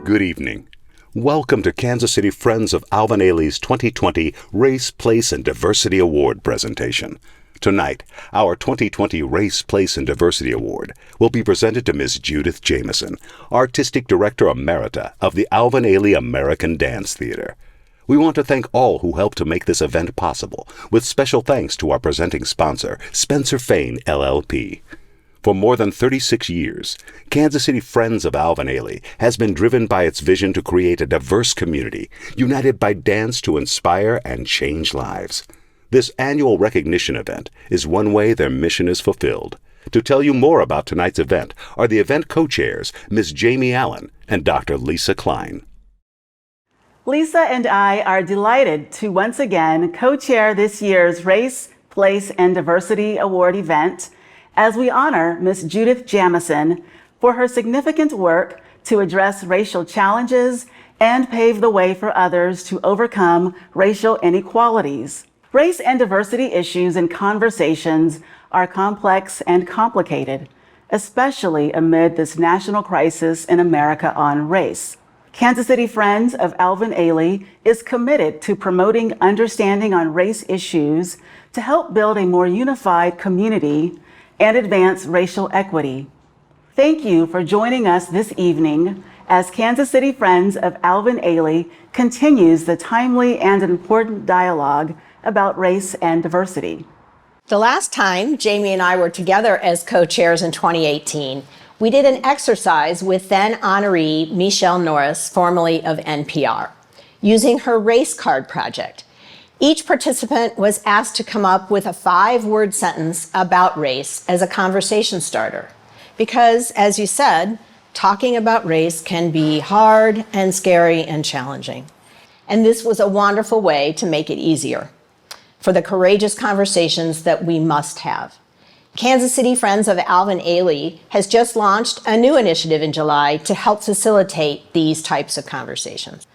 Good evening. Welcome to Kansas City Friends of Alvin Ailey's 2020 Race, Place, and Diversity Award presentation. Tonight, our 2020 Race, Place, and Diversity Award will be presented to Ms. Judith Jamison, Artistic Director Emerita of the Alvin Ailey American Dance Theater. We want to thank all who helped to make this event possible, with special thanks to our presenting sponsor, Spencer Fain, LLP. For more than 36 years, Kansas City Friends of Alvin Ailey has been driven by its vision to create a diverse community, united by dance to inspire and change lives. This annual recognition event is one way their mission is fulfilled. To tell you more about tonight's event are the event co-chairs, Ms. Jamie Allen and Dr. Lisa Klein. Lisa and I are delighted to once again co-chair this year's Race, Place, and Diversity Award event as we honor Ms. Judith Jamison for her significant work to address racial challenges and pave the way for others to overcome racial inequalities. Race and diversity issues and conversations are complex and complicated, especially amid this national crisis in America on race. Kansas City Friends of Alvin Ailey is committed to promoting understanding on race issues to help build a more unified community and advance racial equity. Thank you for joining us this evening as Kansas City Friends of Alvin Ailey continues the timely and important dialogue about race and diversity. The last time Jamie and I were together as co-chairs in 2018, we did an exercise with then honoree Michelle Norris, formerly of NPR, using her race card project. Each participant was asked to come up with a 5-word sentence about race as a conversation starter. Because, as you said, talking about race can be hard and scary and challenging. And this was a wonderful way to make it easier for the courageous conversations that we must have. Kansas City Friends of Alvin Ailey has just launched a new initiative in July to help facilitate these types of conversations.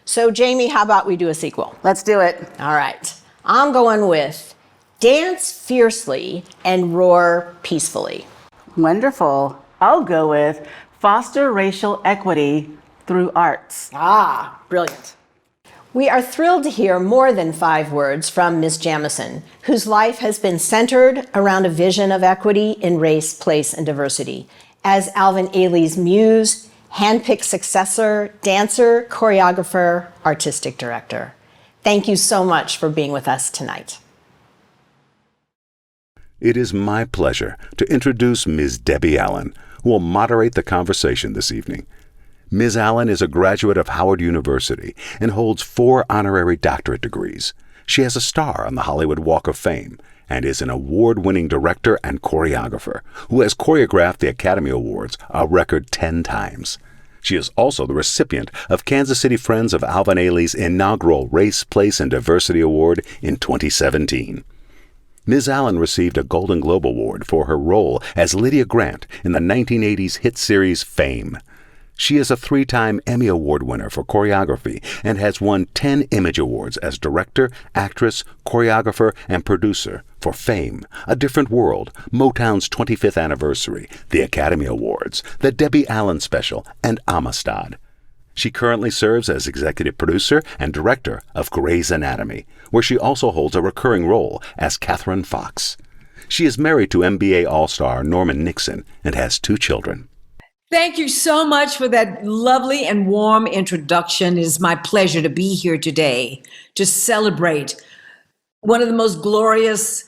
So, Jamie, how about we do a sequel? Let's do it. All right. I'm going with dance fiercely and roar peacefully. Wonderful. I'll go with foster racial equity through arts. Ah, brilliant. We are thrilled to hear more than 5 words from Ms. Jamison, whose life has been centered around a vision of equity in race, place, and diversity. As Alvin Ailey's muse, handpicked successor, dancer, choreographer, artistic director. Thank you so much for being with us tonight. It is my pleasure to introduce Ms. Debbie Allen, who will moderate the conversation this evening. Ms. Allen is a graduate of Howard University and holds 4 honorary doctorate degrees. She has a star on the Hollywood Walk of Fame and is an award-winning director and choreographer who has choreographed the Academy Awards a record 10 times. She is also the recipient of Kansas City Friends of Alvin Ailey's inaugural Race, Place, and Diversity Award in 2017. Ms. Allen received a Golden Globe Award for her role as Lydia Grant in the 1980s hit series Fame. She is a 3-time Emmy Award winner for choreography and has won 10 Image Awards as director, actress, choreographer, and producer for Fame, A Different World, Motown's 25th Anniversary, the Academy Awards, the Debbie Allen Special, and Amistad. She currently serves as executive producer and director of Grey's Anatomy, where she also holds a recurring role as Catherine Fox. She is married to NBA All-Star Norman Nixon and has 2 children. Thank you so much for that lovely and warm introduction. It is my pleasure to be here today to celebrate one of the most glorious,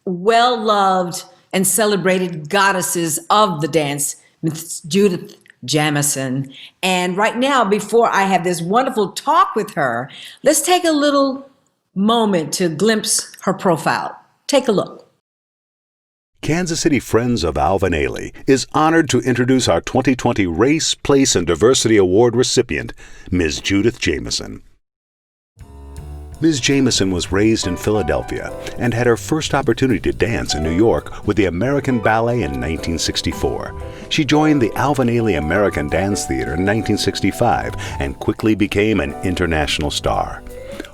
well-loved, and celebrated goddesses of the dance, Ms. Judith Jamison. And right now, before I have this wonderful talk with her, let's take a little moment to glimpse her profile. Take a look. Kansas City Friends of Alvin Ailey is honored to introduce our 2020 Race, Place, and Diversity Award recipient, Ms. Judith Jamison. Ms. Jamison was raised in Philadelphia and had her first opportunity to dance in New York with the American Ballet in 1964. She joined the Alvin Ailey American Dance Theater in 1965 and quickly became an international star.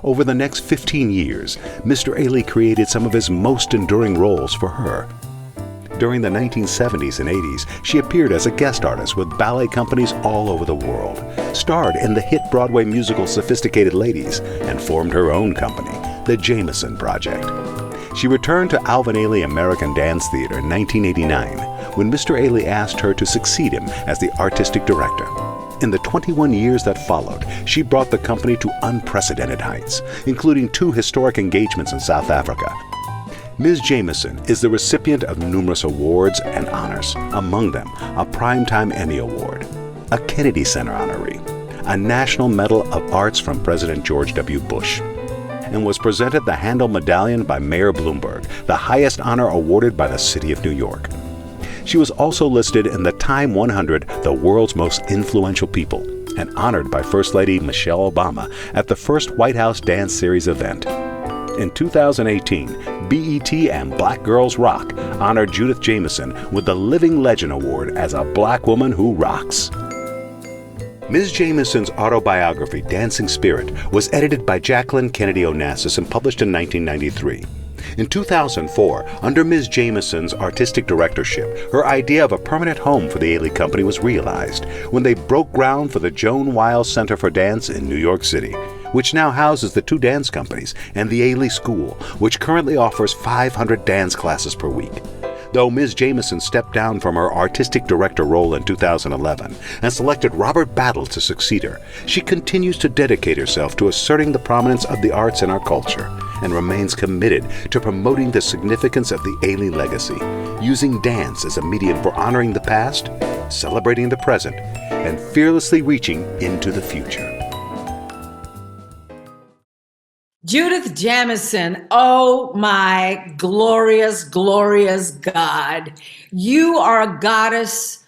Over the next 15 years, Mr. Ailey created some of his most enduring roles for her. During the 1970s and 80s, she appeared as a guest artist with ballet companies all over the world, starred in the hit Broadway musical Sophisticated Ladies, and formed her own company, the Jamison Project. She returned to Alvin Ailey American Dance Theater in 1989 when Mr. Ailey asked her to succeed him as the artistic director. In the 21 years that followed, she brought the company to unprecedented heights, including 2 historic engagements in South Africa. Ms. Jamison is the recipient of numerous awards and honors, among them a Primetime Emmy Award, a Kennedy Center honoree, a National Medal of Arts from President George W. Bush, and was presented the Handel Medallion by Mayor Bloomberg, the highest honor awarded by the City of New York. She was also listed in the Time 100, the world's most influential people, and honored by First Lady Michelle Obama at the first White House Dance Series event. In 2018, BET and Black Girls Rock honored Judith Jamison with the Living Legend Award as a Black woman who rocks. Ms. Jamison's autobiography, Dancing Spirit, was edited by Jacqueline Kennedy Onassis and published in 1993. In 2004, under Ms. Jamison's artistic directorship, her idea of a permanent home for the Ailey Company was realized when they broke ground for the Joan Weil Center for Dance in New York City, which now houses the 2 dance companies and the Ailey School, which currently offers 500 dance classes per week. Though Ms. Jamison stepped down from her artistic director role in 2011 and selected Robert Battle to succeed her, she continues to dedicate herself to asserting the prominence of the arts in our culture and remains committed to promoting the significance of the Ailey legacy, using dance as a medium for honoring the past, celebrating the present, and fearlessly reaching into the future. Judith Jamison, oh my glorious, glorious God. You are a goddess,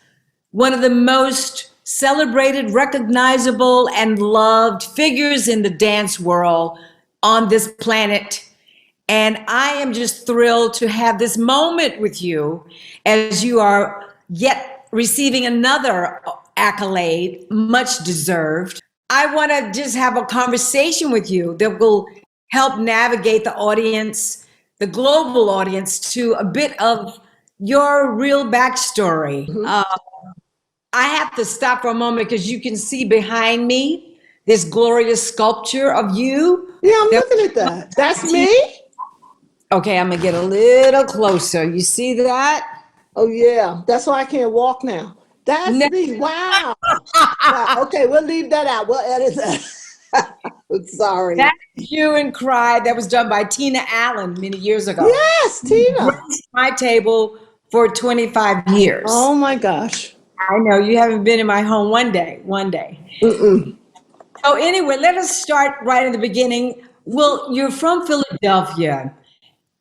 one of the most celebrated, recognizable, and loved figures in the dance world on this planet. And I am just thrilled to have this moment with you as you are yet receiving another accolade, much deserved. I want to just have a conversation with you that will help navigate the audience, the global audience, to a bit of your real backstory. I have to stop for a moment because you can see behind me this glorious sculpture of you. Yeah, I'm looking at that. That's me? Okay, I'm gonna get a little closer. You see that? Oh, yeah. That's why I can't walk now. That's me. Wow. Wow. Okay, we'll leave that out. We'll edit that. I'm sorry. That's You and Cry. That was done by Tina Allen many years ago. Yes, Tina. Graced my table for 25 years. Oh, my gosh. I know you haven't been in my home one day. Mm-mm. So anyway, let us start right in the beginning. Well, you're from Philadelphia.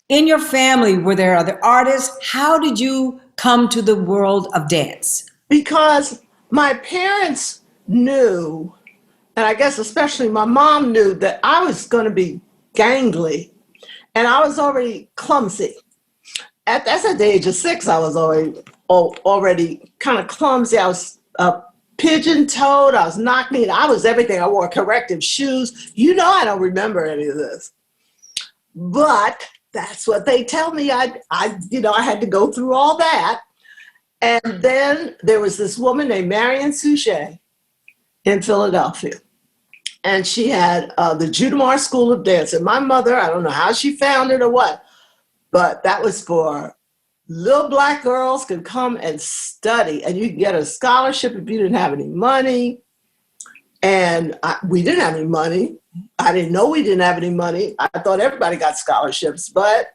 In your family, were there other artists? How did you come to the world of dance? Because my parents knew, and I guess especially my mom knew, that I was going to be gangly, and I was already clumsy. That's at the age of 6. I was already kind of clumsy. I was pigeon-toed. I was knock-kneed. I was everything. I wore corrective shoes. I don't remember any of this, but that's what they tell me. I had to go through all that. And then there was this woman named Marion Suchet in Philadelphia. And she had the Judamar School of Dance. And my mother, I don't know how she found it or what, but that was for little Black girls could come and study. And you could get a scholarship if you didn't have any money. And we didn't have any money. I didn't know we didn't have any money. I thought everybody got scholarships. But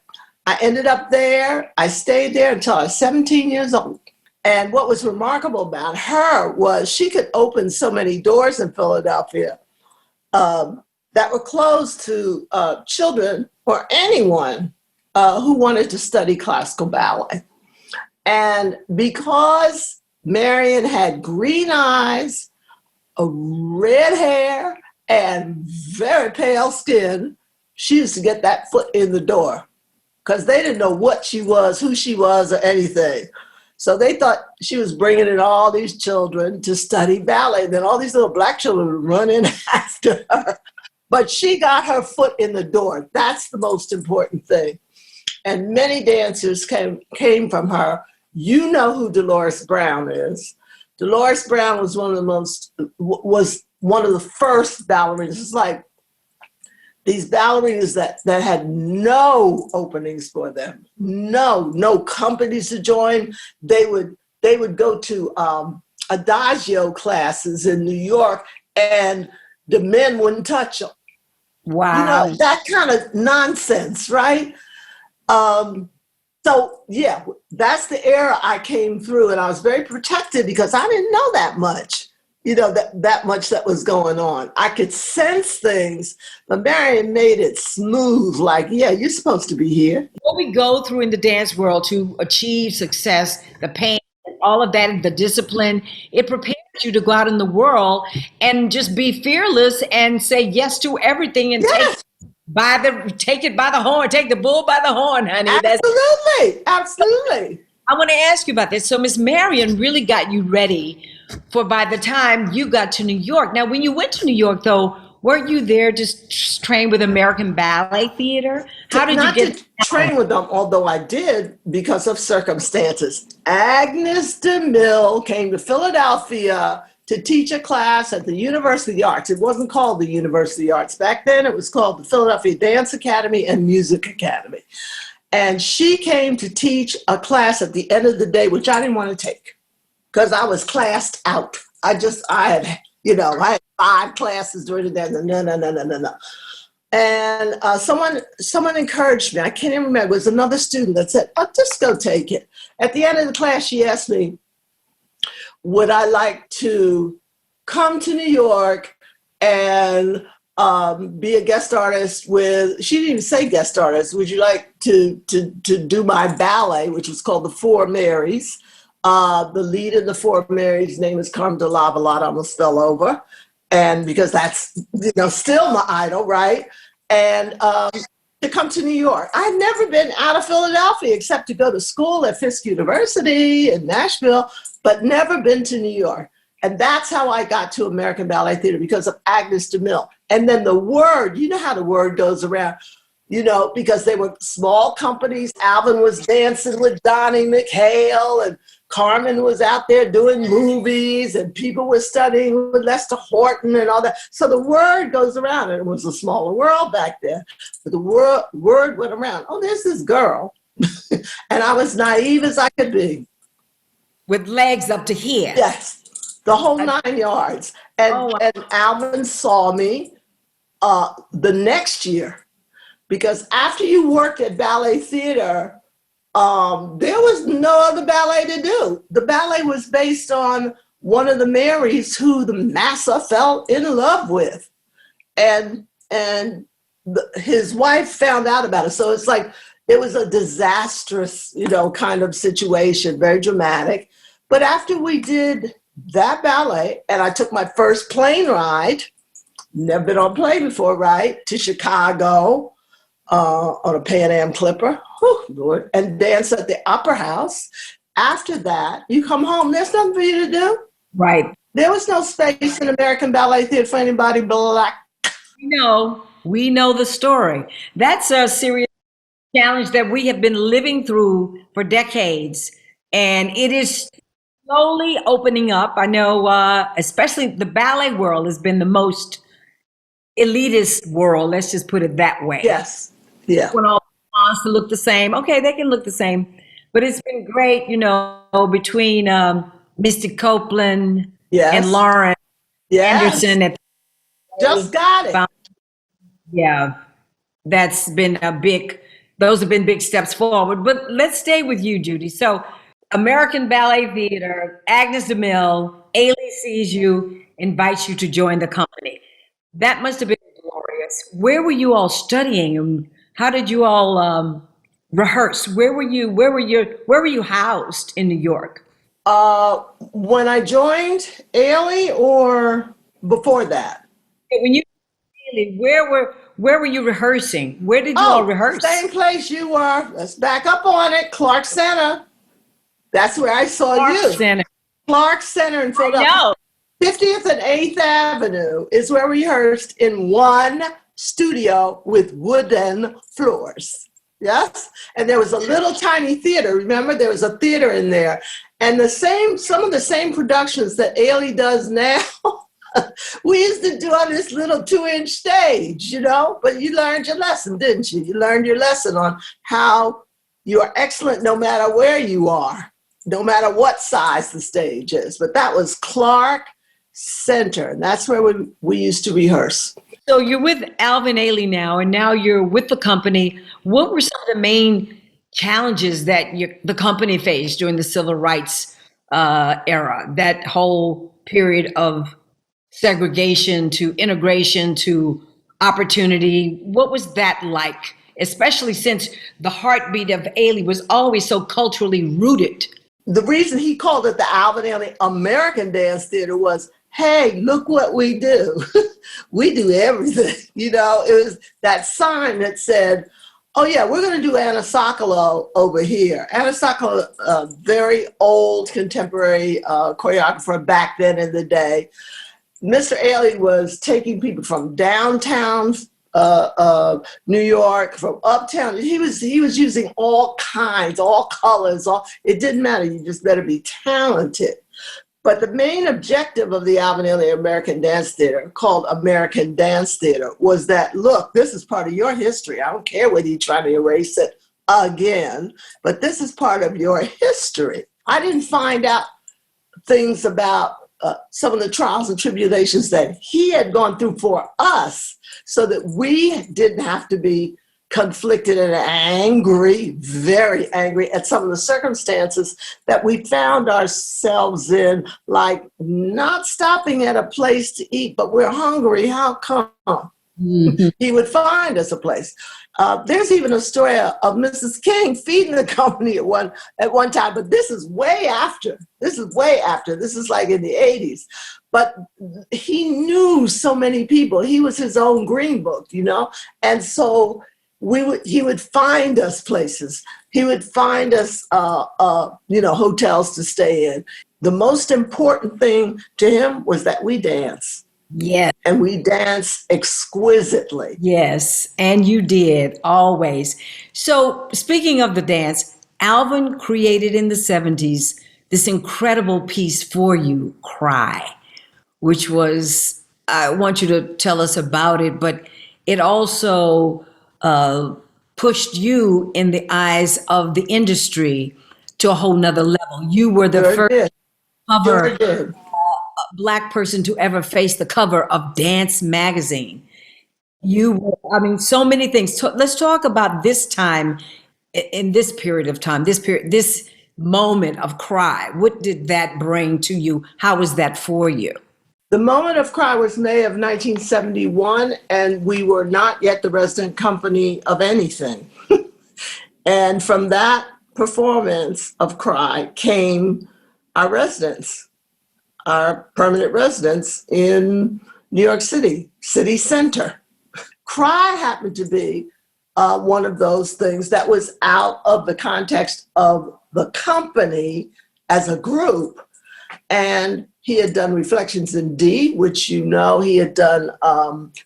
I ended up there. I stayed there until I was 17 years old. And what was remarkable about her was she could open so many doors in Philadelphia that were closed to children or anyone who wanted to study classical ballet. And because Marion had green eyes, a red hair, and very pale skin, she used to get that foot in the door because they didn't know what she was, who she was, or anything. So they thought she was bringing in all these children to study ballet. And then all these little Black children would run in after her. But she got her foot in the door. That's the most important thing. and many dancers came from her. You know who Dolores Brown is. Dolores Brown was one of the first ballerinas. It's like these ballerinas that had no openings for them, no companies to join. They would go to adagio classes in New York, and the men wouldn't touch them. Wow. That kind of nonsense, right? So yeah, that's the era I came through, and I was very protected because I didn't know that much, that much that was going on. I could sense things, but Marion made it smooth, like, yeah, you're supposed to be here. What we go through in the dance world to achieve success, the pain, all of that, the discipline, it prepares you to go out in the world and just be fearless and say yes to everything and Yes. take it by the horn, take the bull by the horn, honey. Absolutely. I want to ask you about this. So Miss Marion really got you ready for by the time you got to New York. Now, when you went to New York, though, weren't you there just train with American Ballet Theater? How did you get to train with them, although I did because of circumstances. Agnes DeMille came to Philadelphia to teach a class at the University of the Arts. It wasn't called the University of the Arts. Back then, it was called the Philadelphia Dance Academy and Music Academy. And she came to teach a class at the end of the day, which I didn't want to take because I was classed out. I had 5 classes during the day. No. And someone encouraged me. I can't even remember. It was another student that said, "Oh, just go take it." At the end of the class, she asked me, would I like to come to New York and be a guest artist with, she didn't even say guest artist, would you like to do my ballet, which was called The Four Marys. The lead in The Four Marys' name is Carmen de Lavalade. I almost fell over. And because that's, still my idol, right? And to come to New York. I had never been out of Philadelphia except to go to school at Fisk University in Nashville, but never been to New York. And that's how I got to American Ballet Theater, because of Agnes DeMille. And then the word, you know how the word goes around, because they were small companies. Alvin was dancing with Donnie McHale, and Carmen was out there doing movies, and people were studying with Lester Horton and all that. So the word goes around, and it was a smaller world back then. But the word went around, oh, there's this girl. And I was naive as I could be. with legs up to here? Yes, the whole 9 yards. And Alvin saw me the next year, because after you worked at ballet theater, there was no other ballet to do. The ballet was based on one of the Marys who the massa fell in love with. And his wife found out about it. So it's like, it was a disastrous, kind of situation, very dramatic. But after we did that ballet, and I took my first plane ride, never been on a plane before, right, to Chicago on a Pan Am Clipper, Lord, and dance at the Opera House. After that, you come home, there's nothing for you to do. Right. There was no space in American Ballet Theater for anybody black. We know the story. That's a serious challenge that we have been living through for decades, and it is slowly opening up. I know, especially the ballet world has been the most elitist world. Let's just put it that way. Yes. Yeah. When all wants to look the same, okay, they can look the same, but it's been great, between Misty Copeland and Lauren Anderson. Just got it. Yeah, those have been big steps forward. But let's stay with you, Judy. So American Ballet Theater, Agnes DeMille, Ailey sees you, invites you to join the company. That must have been glorious. Where were you all studying, and how did you all rehearse? Where were you housed in New York? When I joined Ailey, or before that? When you where were you rehearsing? Where did you all rehearse? Same place you were. Let's back up on it. Clark Center. That's where I saw you. Clark Center in Philadelphia. 50th and 8th Avenue is where we rehearsed in one studio with wooden floors. Yes. And there was a little tiny theater. Remember, there was a theater in there. And some of the same productions that Ailey does now, we used to do on this little 2-inch stage, but you learned your lesson, didn't you? You learned your lesson on how you are excellent no matter where you are, no matter what size the stage is. But that was Clark Center, and that's where we used to rehearse. So you're with Alvin Ailey now, and now you're with the company. What were some of the main challenges that the company faced during the civil rights era, that whole period of segregation to integration to opportunity? What was that like, especially since the heartbeat of Ailey was always so culturally rooted? The reason he called it the Alvin Ailey American Dance Theater was, hey, look what we do. We do everything. It was that sign that said, oh yeah, we're going to do Anna Sokolow over here. Anna Sokolow, a very old contemporary choreographer back then in the day. Mr. Ailey was taking people from downtown New York, from uptown. He was using all kinds, all colors. It didn't matter. You just better be talented. But the main objective of the Alvin Ailey American Dance Theater, called American Dance Theater, was that, look, this is part of your history. I don't care whether you're trying to erase it again, but this is part of your history. I didn't find out things about some of the trials and tribulations that he had gone through for us, so that we didn't have to be conflicted and angry, very angry at some of the circumstances that we found ourselves in, like not stopping at a place to eat, but we're hungry. How come? Mm-hmm. He would find us a place. There's even a story of Mrs. King feeding the company at one time, but this is way after. This is like in the 80s. But he knew so many people. He was his own green book, and so he would find us places. He would find us, hotels to stay in. The most important thing to him was that we dance. Yes. And we dance exquisitely. Yes, and you did, always. So speaking of the dance, Alvin created in the 70s this incredible piece for you, Cry, which was, I want you to tell us about it, but it also pushed you in the eyes of the industry to a whole nother level. You were the first cover Black person to ever face the cover of Dance magazine. So many things. Let's talk about this time, in this period of time, this moment of Cry. What did that bring to you? How was that for you? The moment of Cry was May of 1971, and we were not yet the resident company of anything. And from that performance of Cry came our residence. Our permanent residence in New York City, City Center. Cry happened to be one of those things that was out of the context of the company as a group. And he had done Reflections in D, which he had done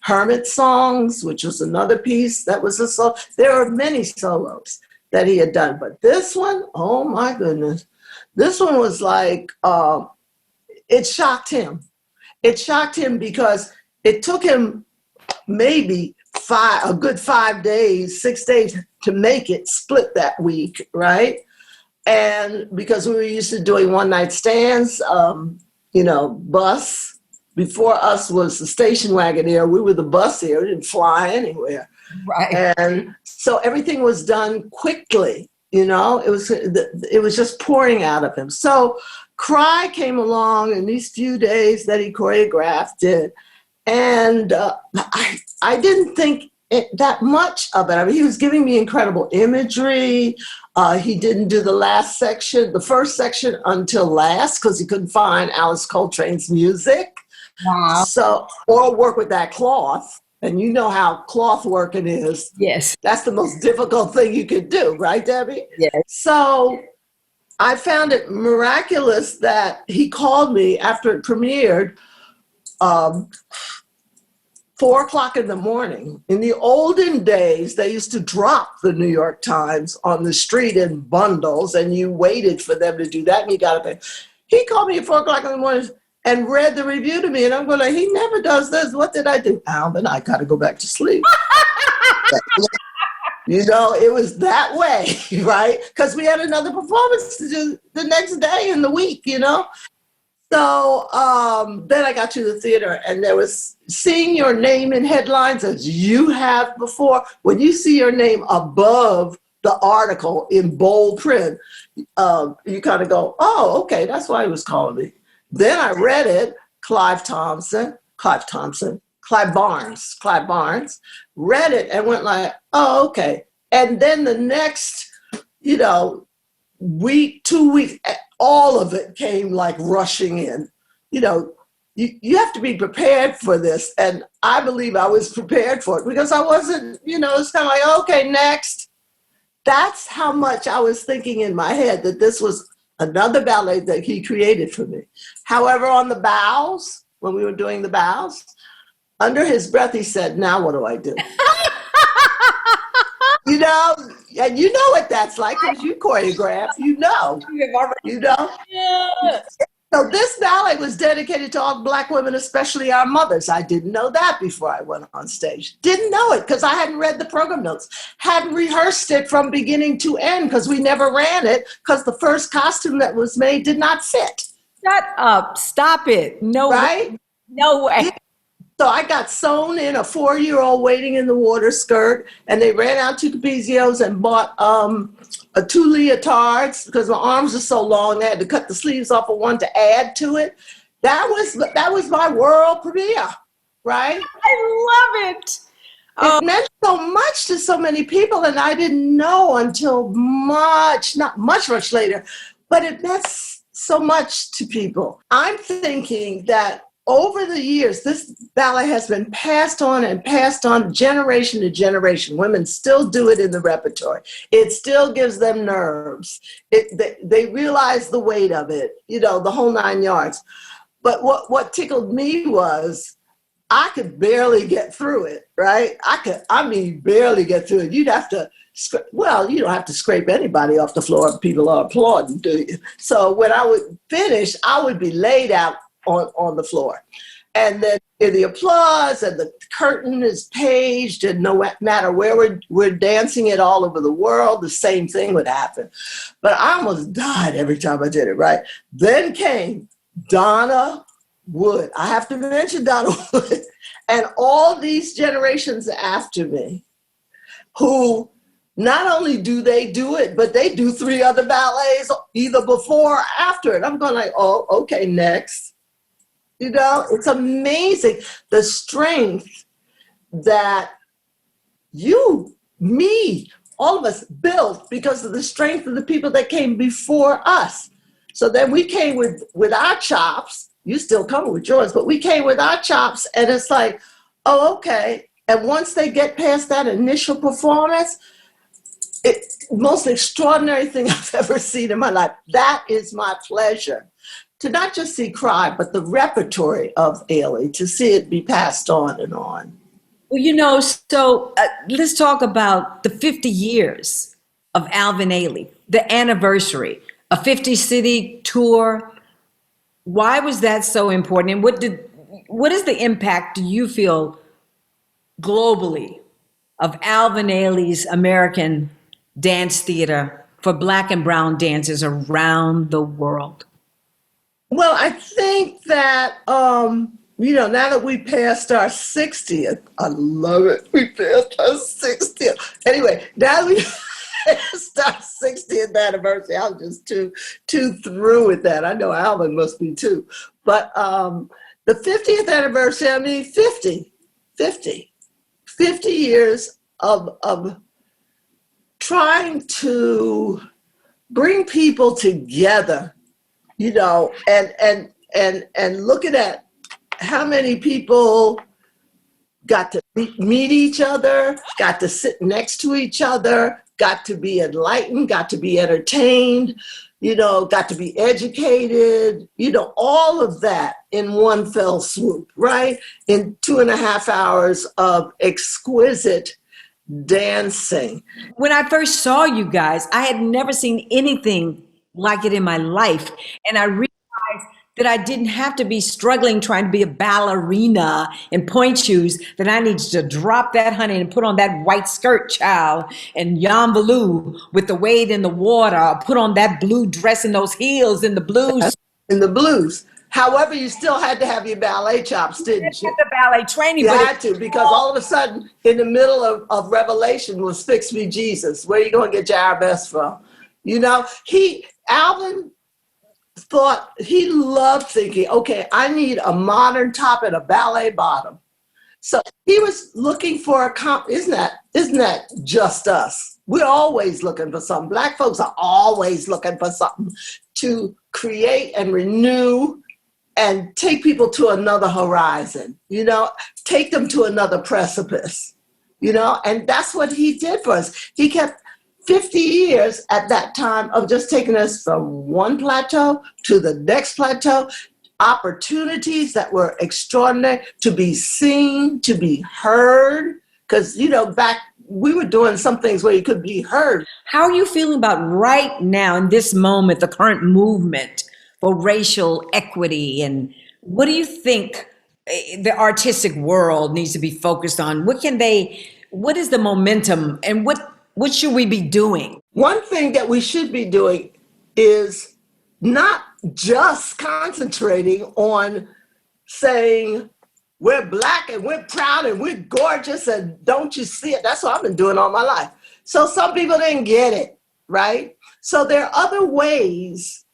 Hermit Songs, which was another piece that was a solo. There are many solos that he had done, but this one, oh my goodness. This one was like, it shocked him. It shocked him because it took him maybe a good 5 days, 6 days to make it split that week, right? And because we were used to doing one night stands, bus. Before us was the station wagon here. We were the bus here. We didn't fly anywhere. Right. And so everything was done quickly. It was just pouring out of him. So Cry came along in these few days that he choreographed it. And I didn't think that much of it. I mean, he was giving me incredible imagery. He didn't do the first section until last, because he couldn't find Alice Coltrane's music. Wow. So, or work with that cloth. And you know how cloth working is. Yes. That's the most difficult thing you could do, right, Debbie? Yes. So I found it miraculous that he called me after it premiered to 4 o'clock in the morning. In the olden days, they used to drop the New York Times on the street in bundles, and you waited for them to do that, and you got to pay. He called me at 4 o'clock in the morning and read the review to me, and I'm going like, he never does this. What did I do? Alvin, I got to go back to sleep. You know, it was that way, right? Because we had another performance to do the next day in the week, you know? So then I got to the theater, and there was seeing your name in headlines as you have before. When you see your name above the article in bold print, you kind of go, oh, okay, that's why he was calling me. Then I read it, Clive Barnes, read it and went like, oh, okay. And then the next, you know, week, 2 weeks, all of it came like rushing in. You know, you have to be prepared for this. And I believe I was prepared for it because I wasn't, you know, it's kind of like, okay, next. That's how much I was thinking in my head that this was another ballet that he created for me. However, on the bows, when we were doing the bows, under his breath, he said, now what do I do? You know, and you know what that's like because you choreograph, you know. Yeah. So this ballet was dedicated to all Black women, especially our mothers. I didn't know that before I went on stage. Didn't know it because I hadn't read the program notes. Hadn't rehearsed it from beginning to end because we never ran it because the first costume that was made did not fit. Shut up. Stop it. No right? way. No way. So I got sewn in a 4-year-old waiting in the water skirt, and they ran out to Capizio's and bought 2 leotards because my arms are so long. They had to cut the sleeves off of one to add to it. That was my world premiere, right? I love it. It meant so much to so many people, and I didn't know until not much later, but it meant so much to people. I'm thinking that over the years, this ballet has been passed on generation to generation. Women still do it in the repertory. It still gives them nerves. They realize the weight of it, you know, the whole 9 yards. But what tickled me was I could barely get through it, right? Barely get through it. You'd have to, you don't have to scrape anybody off the floor if people are applauding, do you? So when I would finish, I would be laid out on the floor. And then the applause and the curtain is paged, and no matter where we're dancing it all over the world, the same thing would happen. But I almost died every time I did it, right? Then came Donna Wood. I have to mention Donna Wood. And all these generations after me who not only do they do it, but they do 3 other ballets either before or after it. I'm going like, oh, okay, next. You know, it's amazing the strength that you, me, all of us built because of the strength of the people that came before us. So then we came with our chops. You still come with yours, but we came with our chops, and it's like, oh, okay. And once they get past that initial performance, it's the most extraordinary thing I've ever seen in my life. That is my pleasure. To not just see Cry, but the repertory of Ailey, to see it be passed on and on. Well, you know, so let's talk about the 50 years of Alvin Ailey, the anniversary, a 50-city tour. Why was that so important? And what is the impact, do you feel, globally of Alvin Ailey's American dance theater for Black and brown dancers around the world? Well, I think that, you know, now that we passed our 60th, I love it. We passed our 60th. Anyway, now we passed our 60th anniversary. I'm just too through with that. I know Alvin must be too. But the 50th anniversary, I mean, 50 years of trying to bring people together. You know, and looking at how many people got to meet each other, got to sit next to each other, got to be enlightened, got to be entertained, got to be educated, all of that in one fell swoop, right? In 2.5 hours of exquisite dancing. When I first saw you guys, I had never seen anything like it in my life. And I realized that I didn't have to be struggling trying to be a ballerina in point shoes, that I needed to drop that honey and put on that white skirt, child, and yambaloo with the wade in the water, put on that blue dress and those heels in the blues. In the blues. However, you still had to have your ballet chops, didn't you? The ballet training, You but had to, because all of a sudden, in the middle of Revelation was Fix Me Jesus. Where are you going to get your arabesque from? Alvin thought, he loved thinking, okay, I need a modern top and a ballet bottom. So he was looking for isn't that just us? We're always looking for something. Black folks are always looking for something to create and renew and take people to another horizon, take them to another precipice, and that's what he did for us. He kept 50 years at that time of just taking us from one plateau to the next plateau, opportunities that were extraordinary, to be seen, to be heard, because, back we were doing some things where you could be heard. How are you feeling about right now in this moment, the current movement for racial equity? And what do you think the artistic world needs to be focused on? What is the momentum, and what should we be doing? One thing that we should be doing is not just concentrating on saying we're Black and we're proud and we're gorgeous and don't you see it? That's what I've been doing all my life. So some people didn't get it, right? So there are other ways,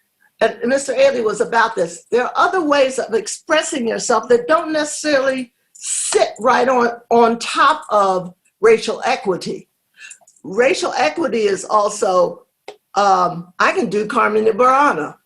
and Mr. Ailey was about this, there are other ways of expressing yourself that don't necessarily sit right on top of racial equity. Racial equity is also, I can do Carmen de Burana.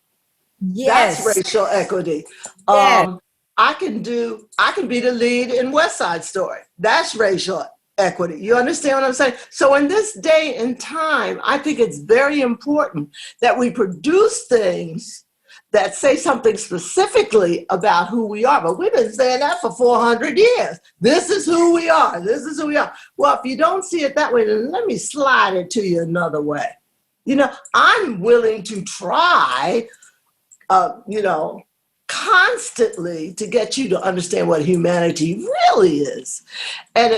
Yes. That's racial equity. Yes. I can be the lead in West Side Story. That's racial equity. You understand what I'm saying? So in this day and time, I think it's very important that we produce things that say something specifically about who we are. But we've been saying that for 400 years. This is who we are. This is who we are. Well, if you don't see it that way, then let me slide it to you another way. I'm willing to try, constantly to get you to understand what humanity really is. And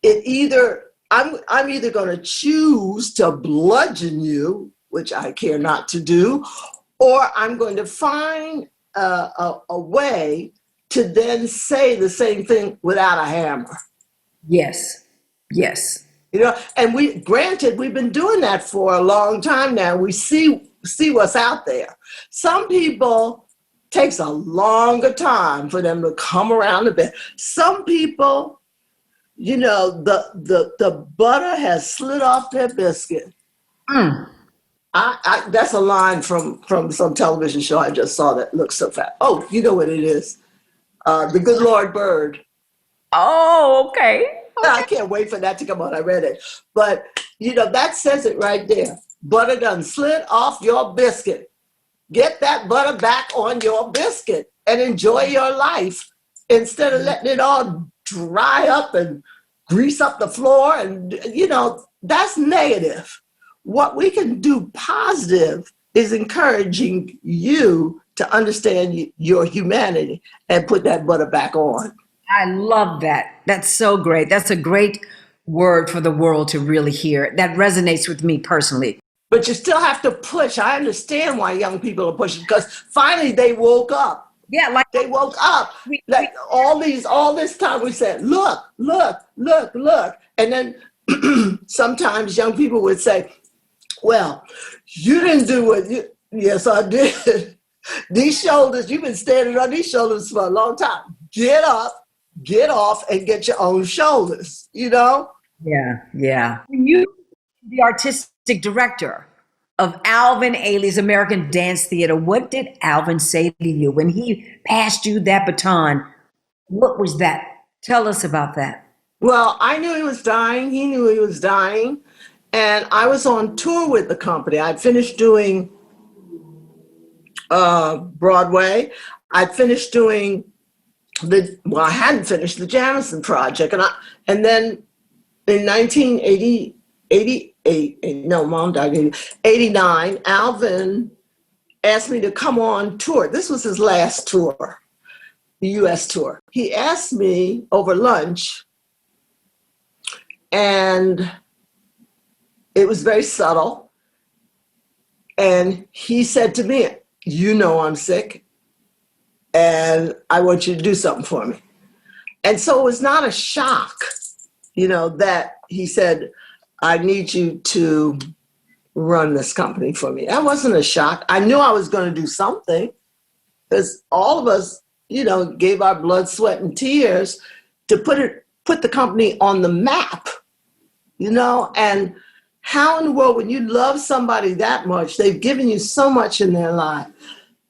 it either, I'm either going to choose to bludgeon you, which I care not to do, or I'm going to find a way to then say the same thing without a hammer. Yes. Yes. And we've been doing that for a long time now. We see what's out there. Some people, takes a longer time for them to come around the bend. Some people, the butter has slid off their biscuit. That's a line from some television show I just saw that looks so fat. Oh, you know what it is? The Good Lord Bird. Oh, okay. I can't wait for that to come on. I read it. But, that says it right there. Butter done slid off your biscuit. Get that butter back on your biscuit and enjoy your life instead of letting it all dry up and grease up the floor. And, that's negative. What we can do positive is encouraging you to understand your humanity and put that butter back on. I love that. That's so great. That's a great word for the world to really hear. That resonates with me personally. But you still have to push. I understand why young people are pushing, because finally they woke up. Yeah, they woke up. All this time we said, look. And then sometimes young people would say, well, you didn't do what you, yes, I did. These shoulders, you've been standing on these shoulders for a long time. Get up, get off, and get your own shoulders, Yeah. You, the artistic director of Alvin Ailey's American Dance Theater, what did Alvin say to you when he passed you that baton? What was that? Tell us about that. Well, I knew he was dying. He knew he was dying. And I was on tour with the company. I'd finished doing Broadway. I finished doing I hadn't finished the Jamison project. And then in 1988, no, Mom died in 89, Alvin asked me to come on tour. This was his last tour, the US tour. He asked me over lunch, and it was very subtle. And he said to me, "You know I'm sick, and I want you to do something for me." And so it was not a shock, that he said, "I need you to run this company for me." That wasn't a shock. I knew I was going to do something, because all of us, gave our blood, sweat, and tears to put the company on the map, and how in the world, when you love somebody that much, they've given you so much in their life.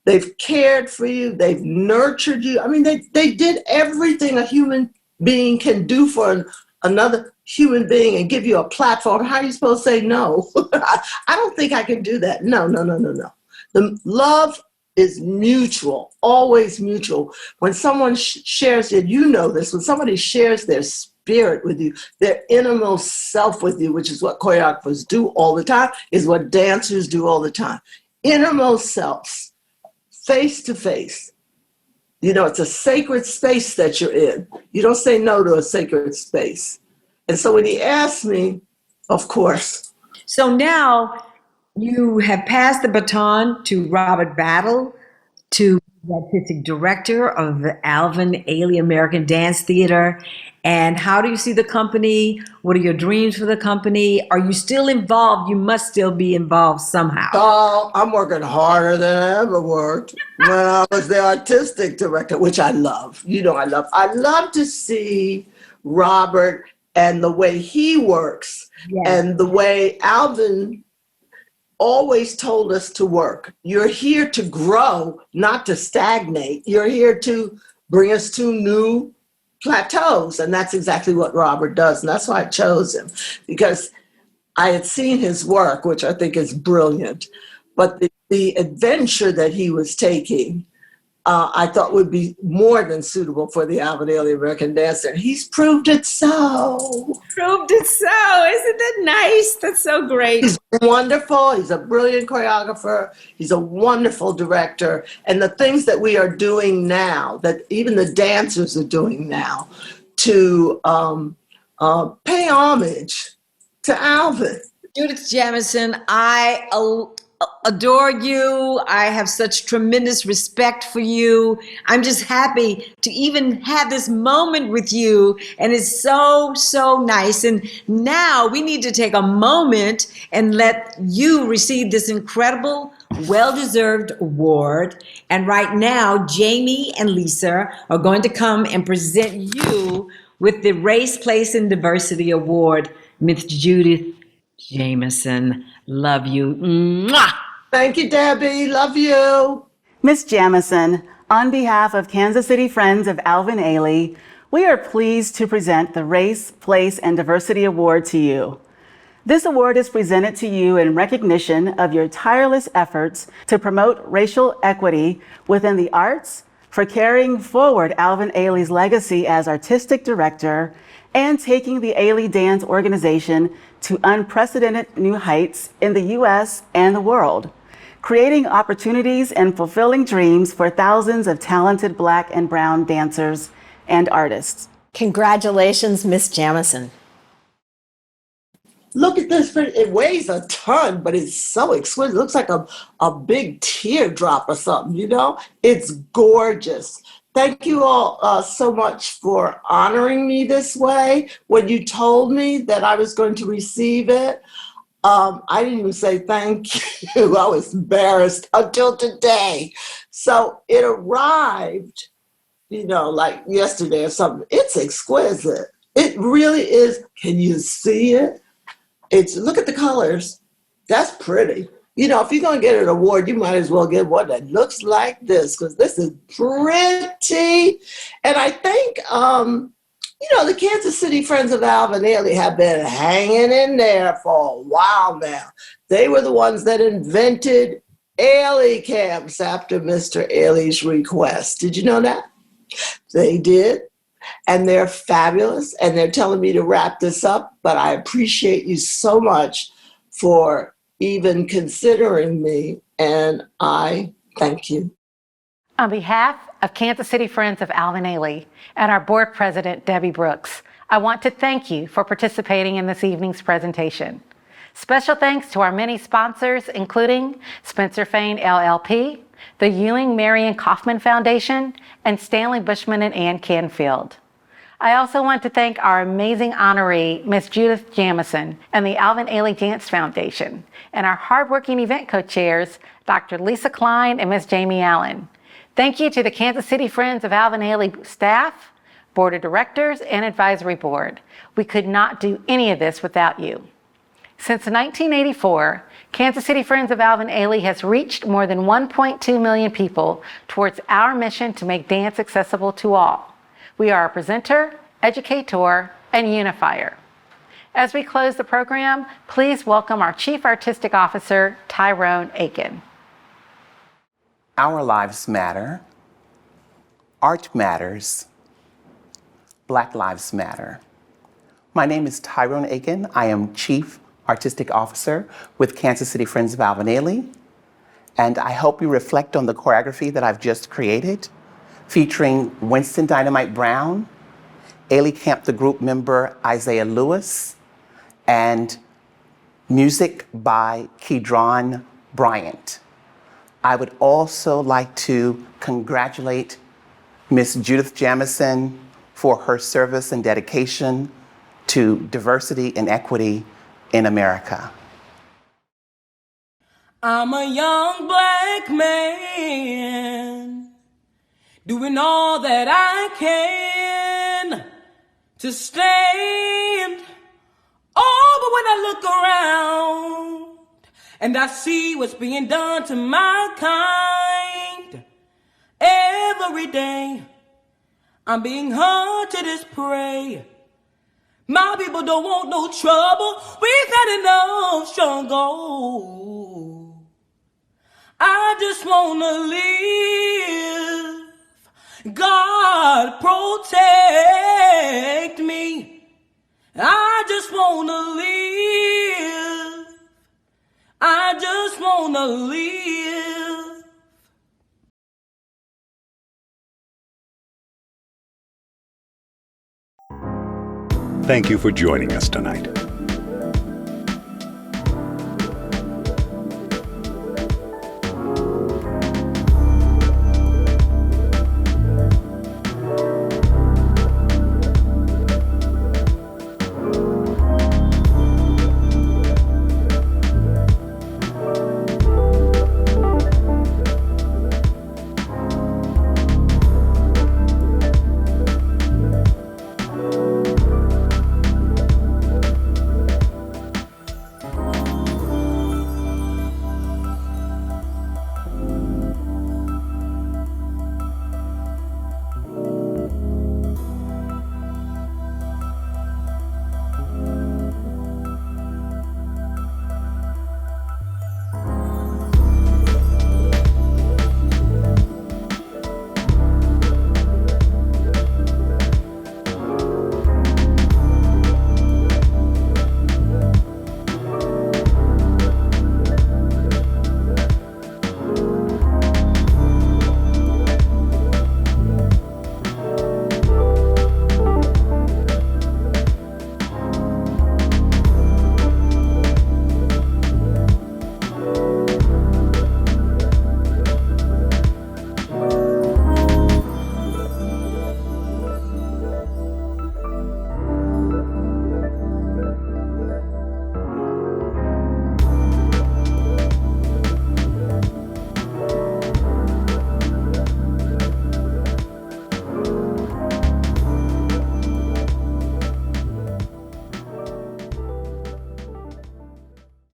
They've cared for you. They've nurtured you. I mean, they did everything a human being can do for another human being and give you a platform. How are you supposed to say no? I don't think I can do that. No. The love is mutual, always mutual. When someone shares it, this, when somebody shares their spirit with you, their innermost self with you, which is what choreographers do all the time, is what dancers do all the time. Innermost selves, face to face. It's a sacred space that you're in. You don't say no to a sacred space. And so when he asked me, of course. So now you have passed the baton to Robert Battle, to the artistic director of the Alvin Ailey American Dance Theater. And how do you see the company? What are your dreams for the company? Are you still involved? You must still be involved somehow. Oh, I'm working harder than I ever worked when I was the artistic director, which I love. I love to see Robert and the way he works, yes, and the way Alvin always told us to work. You're here to grow, not to stagnate. You're here to bring us to new plateaus. And that's exactly what Robert does. And that's why I chose him, because I had seen his work, which I think is brilliant. But the adventure that he was taking, I thought would be more than suitable for the Alvin Ailey American Dancer. He's proved it so. Proved it so. Isn't that nice? That's so great. He's wonderful. He's a brilliant choreographer. He's a wonderful director. And the things that we are doing now, that even the dancers are doing now, to pay homage to Alvin. Judith Jamison, I adore you. I have such tremendous respect for you. I'm just happy to even have this moment with you. And it's so, so nice. And now we need to take a moment and let you receive this incredible, well-deserved award. And right now, Jamie and Lisa are going to come and present you with the Race, Place, and Diversity Award. Miss Judith Jamison, love you. Mwah! Thank you, Debbie. Love you. Miss Jamison, on behalf of Kansas City Friends of Alvin Ailey, we are pleased to present the Race, Place, and Diversity Award to you. This award is presented to you in recognition of your tireless efforts to promote racial equity within the arts, for carrying forward Alvin Ailey's legacy as artistic director, and taking the Ailey Dance Organization to unprecedented new heights in the U.S. and the world, creating opportunities and fulfilling dreams for thousands of talented Black and Brown dancers and artists. Congratulations, Miss Jamison. Look at this. It weighs a ton, but it's so exquisite. It looks like a big teardrop or something, It's gorgeous. Thank you all so much for honoring me this way. When you told me that I was going to receive it, I didn't even say thank you. I was embarrassed until today. So it arrived, like yesterday or something. It's exquisite. It really is. Can you see it? Look at the colors. That's pretty. If you're going to get an award, you might as well get one that looks like this, because this is pretty. And I think, the Kansas City Friends of Alvin Ailey have been hanging in there for a while now. They were the ones that invented Ailey camps after Mr. Ailey's request. Did you know that? They did. And they're fabulous. And they're telling me to wrap this up. But I appreciate you so much for even considering me. And I thank you. On behalf of Kansas City Friends of Alvin Ailey and our board president, Debbie Brooks, I want to thank you for participating in this evening's presentation. Special thanks to our many sponsors, including Spencer Fain LLP, the Ewing Marion Kaufman Foundation, and Stanley Bushman and Ann Canfield. I also want to thank our amazing honoree, Miss Judith Jamison, and the Alvin Ailey Dance Foundation, and our hardworking event co-chairs, Dr. Lisa Klein and Miss Jamie Allen. Thank you to the Kansas City Friends of Alvin Ailey staff, board of directors, and advisory board. We could not do any of this without you. Since 1984, Kansas City Friends of Alvin Ailey has reached more than 1.2 million people towards our mission to make dance accessible to all. We are a presenter, educator, and unifier. As we close the program, please welcome our Chief Artistic Officer, Tyrone Aiken. Our lives matter. Art matters. Black lives matter. My name is Tyrone Aiken. I am Chief Artistic Officer with Kansas City Friends of Alvin Ailey. And I hope you reflect on the choreography that I've just created, featuring Winston Dynamite Brown, Ailey Camp the group member Isaiah Lewis, and music by Kedron Bryant. I would also like to congratulate Miss Judith Jamison for her service and dedication to diversity and equity in America. I'm a young black man doing all that I can to stand. Oh, but when I look around and I see what's being done to my kind, every day I'm being hunted as prey. My people don't want no trouble. We've had enough struggle. I just wanna live. God protect me. I just wanna live. I just wanna live. Thank you for joining us tonight.